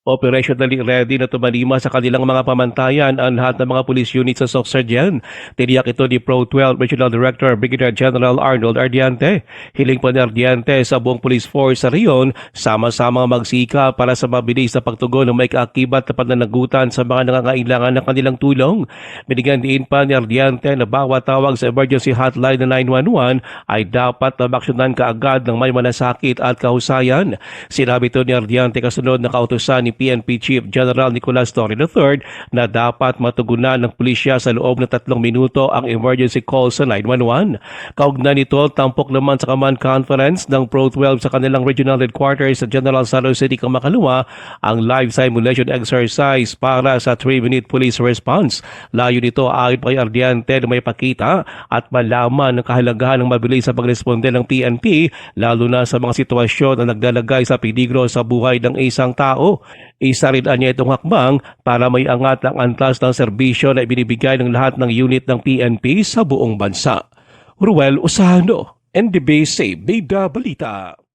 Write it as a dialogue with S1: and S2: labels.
S1: Operationally ready na tumalima sa kanilang mga pamantayan ang lahat ng mga police units sa Soxargen. Tiniyak ito ni Pro 12 Regional Director Brigadier General Arnold Ardiante. Hiling pa ni Ardiante sa buong police force sa Rion, sama-sama magsika para sa mabilis na pagtugon ng may kaakibat na pananagutan sa mga nangangailangan ng kanilang tulong. Binigyan din pa ni Ardiante na bawat tawag sa emergency hotline na 911 ay dapat na maksyonan kaagad ng may malasakit at kahusayan. Sinabi ito ni Ardiante kasunod na kautusan ni PNP Chief General Nicolas Torre III na dapat matugunan ng pulisya sa loob ng 3 minuto ang emergency call sa 911. Kaugnay nito, tampok naman sa command conference ng Pro 12 sa kanilang regional headquarters sa General Santos City, Kamakalua ang live simulation exercise para sa 3-minute police response. Layo nito ayon kay Ardiante na may pakita at malaman ng kahalagahan ng mabilis sa pagresponde ng PNP lalo na sa mga sitwasyon na naglalagay sa peligro sa buhay ng isang tao. Isa rin niya itong hakbang para may angat ang antas ng serbisyo na ibinibigay ng lahat ng unit ng PNP sa buong bansa. Ruel Usano, NDBC Bida Balita.